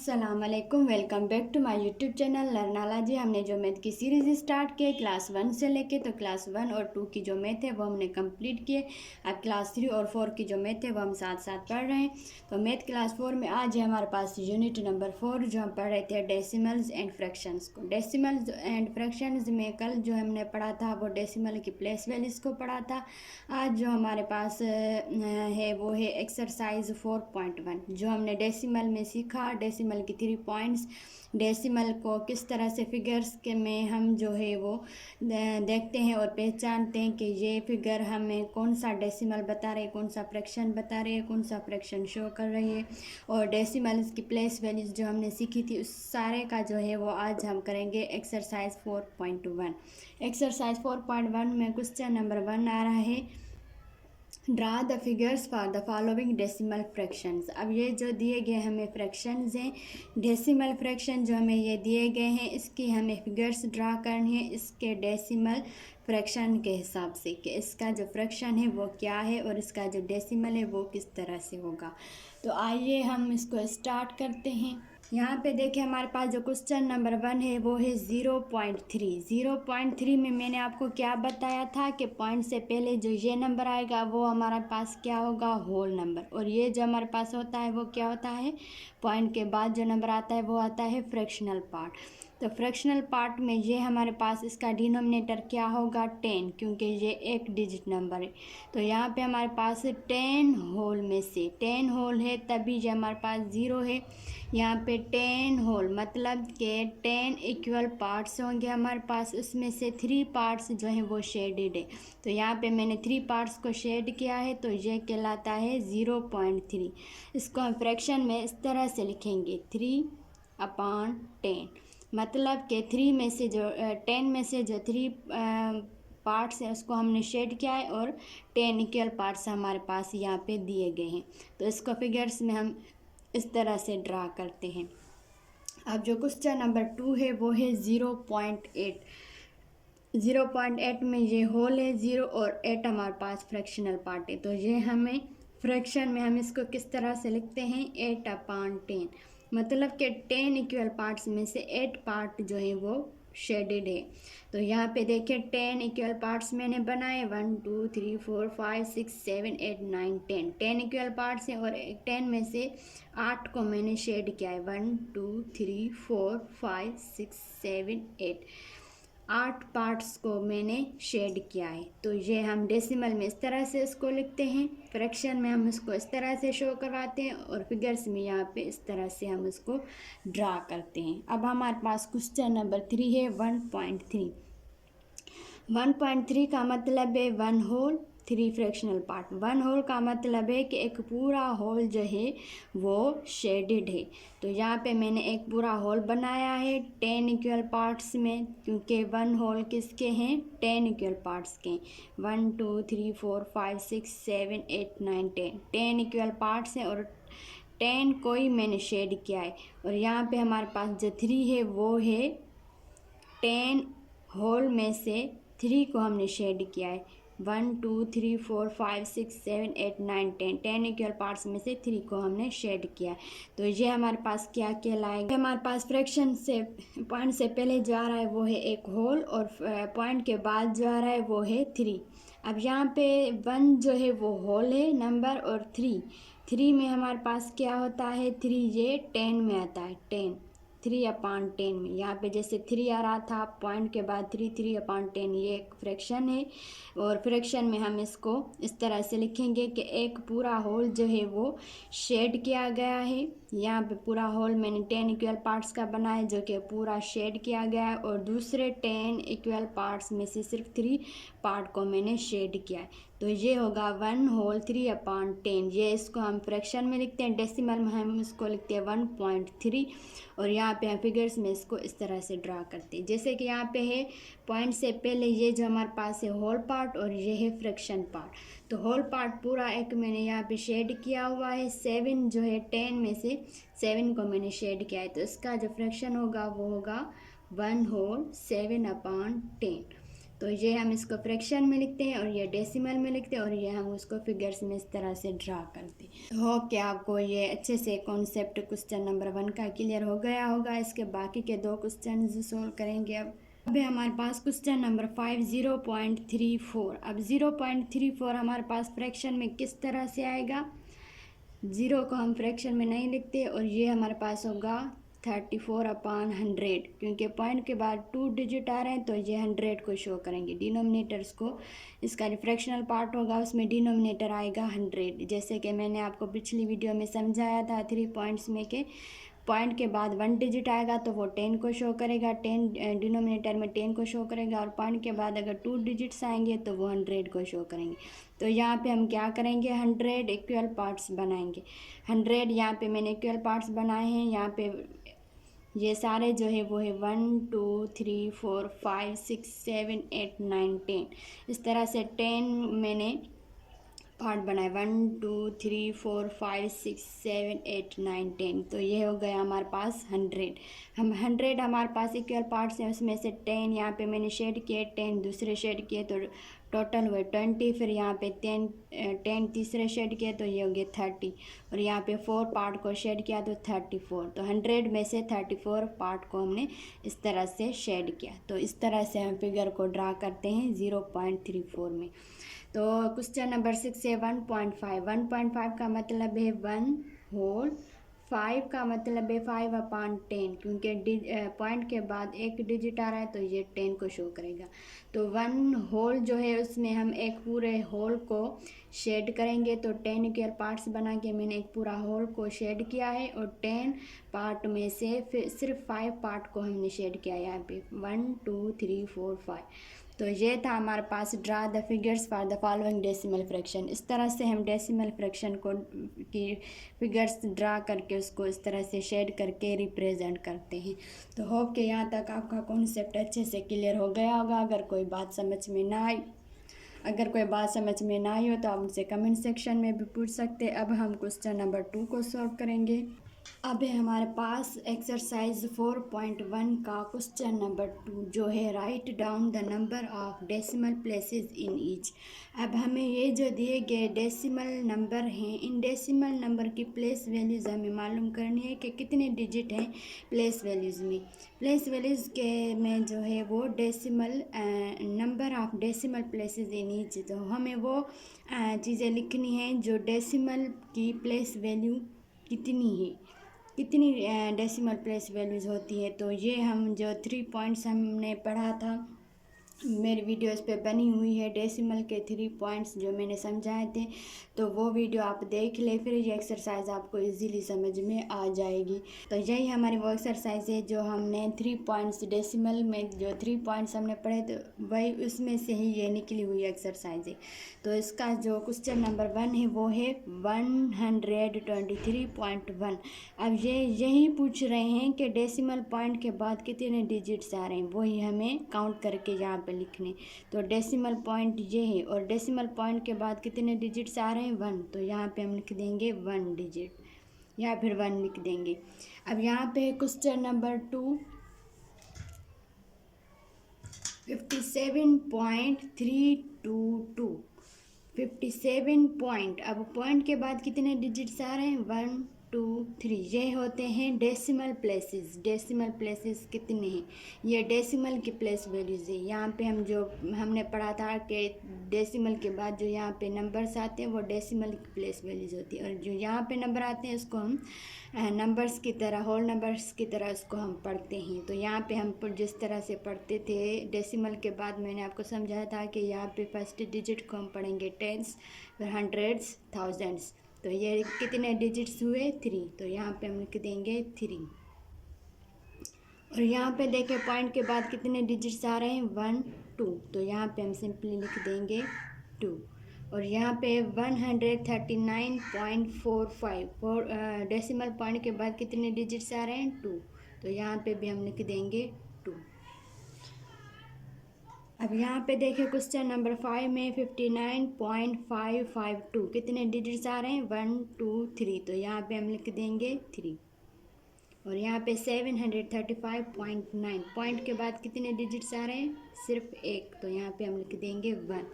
अस्सलाम वालेकुम, welcome back to my YouTube channel लर्नाला जी। हमने जो मैथ की सीरीज़ स्टार्ट की क्लास 1 से लेके, तो क्लास 1 और 2 की जो मैथ है वो हमने कंप्लीट किए। अब क्लास 3 और 4 की जो मैथ है वो हम साथ साथ पढ़ रहे हैं। तो मैथ क्लास 4 में आज है हमारे पास यूनिट नंबर 4, जो हम पढ़ रहे थे डेसिमल्स एंड फ्रैक्शंस को। डेसिमल्स एंड फ्रैक्शंस में कल जो हमने पढ़ा था वो डेसिमल की प्लेस वैल्यूज़ को पढ़ा था। आज जो हमारे पास है वो है एक्सरसाइज 4.1, जो हमने डेसिमल में सीखा। डेसिमल की 3 पॉइंट्स, डेसिमल को किस तरह से फिगर्स के में हम जो है वो देखते हैं और पहचानते हैं कि ये फिगर हमें कौन सा डेसिमल बता रहे, कौन सा फ्रैक्शन बता रहे, कौन सा फ्रैक्शन शो कर रही है। और डेसिमल्स की प्लेस वैल्यूज़ जो हमने सीखी थी उस सारे का जो है वो आज हम करेंगे एक्सरसाइज 4.1। एक्सरसाइज 4.1 में क्वेश्चन नंबर 1 आ रहा है, draw the figures for the following decimal fractions. अब ये जो दिए गए हमें फ्रैक्शंस हैं, डेसिमल फ्रैक्शन जो हमें ये दिए गए हैं, इसकी हमें फिगर्स ड्रा करनी है इसके डेसिमल फ्रैक्शन के हिसाब से, कि इसका जो फ्रैक्शन है वो क्या है और इसका जो डेसिमल है वो किस तरह से होगा। तो आइए हम इसको स्टार्ट करते हैं। यहाँ पे देखिए हमारे पास जो क्वेश्चन नंबर 1 है वो है 0.3। 0.3 में मैंने आपको क्या बताया था कि पॉइंट से पहले जो ये नंबर आएगा वो हमारे पास क्या होगा, होल नंबर। और ये जो हमारे पास होता है वो क्या होता है, पॉइंट के बाद जो नंबर आता है वो आता है फ्रैक्शनल पार्ट। तो फ्रैक्शनल पार्ट में ये हमारे पास इसका डिनोमिनेटर क्या होगा, 10, क्योंकि ये एक डिजिट नंबर है। तो यहाँ पे हमारे पास 10 होल में से 10 होल है तभी ये हमारे पास 0 है। यहाँ पे 10 होल मतलब कि 10 इक्वल पार्ट्स होंगे हमारे पास, उसमें से 3 पार्ट्स जो हैं वो शेडेड है। तो यहाँ पे मैंने 3 पार्ट्स को शेड किया है, तो ये कहलाता है 0.3। इसको हम फ्रैक्शन में इस तरह से लिखेंगे, 3/10, मतलब कि 3 में से जो 10 में से जो 3 पार्ट्स हैं उसको हमने शेड किया है और 10 इक्वल पार्ट्स हमारे पास यहाँ पे दिए गए हैं। तो इसको फिगर्स में हम इस तरह से ड्रा करते हैं। अब जो क्वेश्चन नंबर 2 है वो है 0.8। 0.8 में ये होल है 0 और 8 हमारे पास फ्रैक्शनल पार्ट है। तो ये हमें फ्रैक्शन में हम इसको किस तरह से लिखते हैं, 8/10, मतलब कि 10 इक्वल पार्ट्स में से 8 पार्ट जो है वो शेडेड है। तो यहाँ पे देखिए 10 इक्वल पार्ट्स मैंने बनाए, 1 2 3 4 5 6 7 8 9 10। 10 इक्वल पार्ट्स हैं और 10 में से 8 को मैंने शेड किया है, 1 2 3 4 5 6 7 8। 8 पार्ट्स को मैंने शेड किया है। तो ये हम डेसिमल में इस तरह से इसको लिखते हैं, फ्रैक्शन में हम इसको इस तरह से शो करवाते हैं और फिगर्स में यहाँ पे इस तरह से हम इसको ड्रा करते हैं। अब हमारे पास क्वेश्चन नंबर 3 है 1.3। 1.3 का मतलब है 1 होल 3 फ्रैक्शनल पार्ट। 1 होल का मतलब है कि एक पूरा होल जो है वो शेडेड है। तो यहाँ पे मैंने एक पूरा होल बनाया है 10 इक्वल पार्ट्स में, क्योंकि 1 होल किसके हैं, 10 इक्वल पार्ट्स के। 1 2 3 4 5 6 7 8 9 10 10 इक्वल पार्ट्स हैं और 10 को ही मैंने शेड किया है। और यहाँ पे हमारे पास जो 3 है वो है 10 होल में से 3 को हमने शेड किया है, 1 2 3 4 5 6 7 8 9 10 10 इक्वल पार्ट्स में से 3 को हमने शेड किया है। तो ये हमारे पास क्या कहलाएगा, हमारे पास फ्रैक्शन से पॉइंट से पहले जो आ रहा है वो है एक होल और पॉइंट के बाद जो आ रहा है वो है 3। अब यहाँ पे 1 जो है वो होल है नंबर और 3 में हमारे पास क्या होता है, 3 ये 10 में आता है, 3/10 में। यहाँ पे जैसे 3 आ रहा था, पॉइंट के बाद 3/10, ये एक फ्रैक्शन है। और फ्रैक्शन में हम इसको इस तरह से लिखेंगे कि एक पूरा होल जो है वो शेड किया गया है। यहाँ पे पूरा होल मैंने 10 इक्वल पार्ट्स का बनाया जो कि पूरा शेड किया गया है, और दूसरे 10 इक्वल पार्ट्स में से सिर्फ 3 पार्ट को मैंने शेड किया है। तो ये होगा 1 होल 3/10। ये इसको हम फ्रैक्शन में लिखते हैं, डेसिमल में हम इसको लिखते हैं 1.3। और यहाँ पे हम फिगर्स में इसको इस तरह से ड्रा करते हैं, जैसे कि यहाँ पे है पॉइंट से पहले ये जो हमारे पास है होल पार्ट और ये है फ्रैक्शन पार्ट। तो होल पार्ट पूरा एक मैंने यहाँ पे शेड किया हुआ है, 7 जो है 10 में से 7 को मैंने शेड किया है। तो इसका जो फ्रैक्शन होगा वो होगा 1 होल 7/10। तो ये हम इसको फ्रैक्शन में लिखते हैं और ये डेसिमल में लिखते हैं और ये हम उसको फिगर्स में इस तरह से ड्रा करते हैं। तो होप कि आपको ये अच्छे से कॉन्सेप्ट क्वेश्चन नंबर 1 का क्लियर हो गया होगा। इसके बाकी के 2 क्वेश्चन सोल्व करेंगे। अब है हमारे पास क्वेश्चन नंबर 5 0.34। अब 0.34 हमारे पास फ्रैक्शन में किस तरह से आएगा। 0 को हम फ्रैक्शन में नहीं लिखते और ये हमारे पास होगा 34/100, क्योंकि पॉइंट के बाद 2 डिजिट आ रहे हैं तो ये 100 को शो करेंगे। डिनोमिनेटर्स को इसका फ्रैक्शनल पार्ट होगा, उसमें डिनोमिनेटर आएगा 100। जैसे कि मैंने आपको पिछली वीडियो में समझाया था 3 पॉइंट्स में के पॉइंट के बाद 1 डिजिट आएगा तो वो 10 को शो करेगा, 10 डिनोमिनेटर में 10 को शो करेगा, और पॉइंट के बाद अगर 2 डिजिट्स आएंगे तो वो 100 को शो करेंगे। तो यहाँ पे हम क्या करेंगे, 100 इक्वल पार्ट्स बनाएंगे। 100 यहाँ पे मैंने इक्वल पार्ट्स बनाए हैं। यहाँ पे ये सारे जो है वो है 1 2 3 4 5 6 7 8 9 10। इस तरह से 10 मैंने पार्ट बनाए, 1 2 3 4 5 6 7 8 9 10। तो ये हो गया हमारे पास 100। हम 100 हमारे पास इक्वल पार्ट्स हैं, उसमें से 10 यहाँ पे मैंने शेड किए, 10 दूसरे शेड किए तो टोटल हुए 20। फिर यहाँ पे 10 तीसरे शेड किए तो ये हो गए 30, और यहाँ पे 4 पार्ट को शेड किया तो 34। तो 100 में से 34 पार्ट को हमने इस तरह से शेड किया। तो इस तरह से हम फिगर को ड्रा करते हैं 0.34 में। तो क्वेश्चन नंबर 6 है 1.5। 1.5 का मतलब है 1 होल, 5 का मतलब है 5/10, क्योंकि पॉइंट के बाद एक डिजिट आ रहा है तो ये 10 को शो करेगा। तो 1 होल जो है उसमें हम एक पूरे होल को शेड करेंगे। तो 10 इक्वल पार्ट्स बना के मैंने एक पूरा होल को शेड किया है, और 10 पार्ट में से फिर सिर्फ 5 पार्ट को हमने शेड किया है यहाँ पे 1 2 3 4 5। तो ये था हमारे पास draw the figures for the following decimal fraction. इस तरह से हम डेसिमल फ्रैक्शन को की फिगर्स ड्रा करके उसको इस तरह से शेड करके रिप्रेजेंट करते हैं। तो होप कि यहाँ तक आपका कॉन्सेप्ट अच्छे से क्लियर हो गया होगा। अगर कोई बात समझ में ना आई हो तो आप मुझसे कमेंट सेक्शन में भी पूछ सकते हैं। अब हम क्वेश्चन नंबर 2 को सॉल्व करेंगे। अब है हमारे पास एक्सरसाइज 4.1 का क्वेश्चन नंबर 2, जो है write down the number of decimal places in each. अब हमें ये जो दिए गए डेसिमल नंबर हैं, इन डेसिमल नंबर की प्लेस वैल्यूज़ हमें मालूम करनी है कि कितने डिजिट हैं प्लेस वैल्यूज़ में। प्लेस वैल्यूज़ के में जो है वो decimal number of decimal places in each, तो हमें वो चीज़ें लिखनी हैं जो डेसिमल की प्लेस वैल्यू कितनी डेसिमल प्लेस वैल्यूज़ होती है। तो ये हम जो 3 पॉइंट्स हमने पढ़ा था, मेरी वीडियो इस पे बनी हुई है डेसिमल के 3 पॉइंट्स जो मैंने समझाए थे, तो वो वीडियो आप देख ले, फिर ये एक्सरसाइज आपको इजीली समझ में आ जाएगी। तो यही हमारी वो एक्सरसाइज है जो हमने 3 पॉइंट्स डेसिमल में जो 3 पॉइंट्स हमने पढ़े तो वही उसमें से ही ये निकली हुई एक्सरसाइज है। तो इसका जो क्वेश्चन नंबर 1 है वो है 123.1। अब ये यही पूछ रहे हैं कि डेसिमल पॉइंट के बाद कितने डिजिट्स आ रहे हैं, वही हमें काउंट करके यहाँ पे लिखने। तो डेसिमल पॉइंट ये है, और डेसिमल पॉइंट के बाद कितने डिजिट्स आ रहे हैं 1, तो यहाँ पे हम लिख देंगे 1 डिजिट या फिर 1 लिख देंगे। अब यहाँ पे क्वेश्चन नंबर 2 57.322 57 पॉइंट। अब पॉइंट के बाद कितने डिजिट्स आ रहे हैं 1 2 3, ये होते हैं डेसिमल प्लेसेस। डेसिमल प्लेसेस कितने हैं, ये डेसिमल की प्लेस वैल्यूज़ है। यहाँ पे हम जो हमने पढ़ा था कि डेसिमल के बाद जो यहाँ पे नंबर्स आते हैं वो डेसिमल की प्लेस वैल्यूज़ होती है, और जो यहाँ पे नंबर आते हैं उसको हम नंबर्स की तरह, होल नंबर्स की तरह उसको हम पढ़ते हैं। तो यहाँ पे हम जिस तरह से पढ़ते थे डेसिमल के बाद, मैंने आपको समझाया था कि यहाँ पे फर्स्ट डिजिट को हम पढ़ेंगे टेंस, फिर हंड्रेड्स, थाउजेंड्स। तो ये कितने डिजिट्स हुए 3, तो यहाँ पे हम लिख देंगे 3। और यहाँ पे देखें पॉइंट के बाद कितने डिजिट्स आ रहे हैं 1 2, तो यहाँ पे हम सिंपली लिख देंगे 2। और यहाँ पे 139.45 डेसिमल पॉइंट के बाद कितने डिजिट्स आ रहे हैं 2, तो यहाँ पे भी हम लिख देंगे 2। अब यहाँ पे देखिए क्वेश्चन नंबर 5 में 59.552 कितने डिजिट्स आ रहे हैं 1 2 3, तो यहाँ पे हम लिख देंगे 3। और यहाँ पे 735.9 पॉइंट के बाद कितने डिजिट्स आ रहे हैं, सिर्फ एक, तो यहाँ पे हम लिख देंगे 1।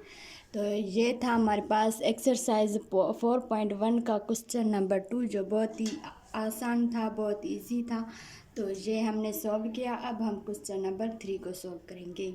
तो ये था हमारे पास एक्सरसाइज 4.1 का क्वेश्चन नंबर 2, जो बहुत ही आसान था, बहुत इजी था। तो ये हमने सॉल्व किया। अब हम क्वेश्चन नंबर 3 को सॉल्व करेंगे।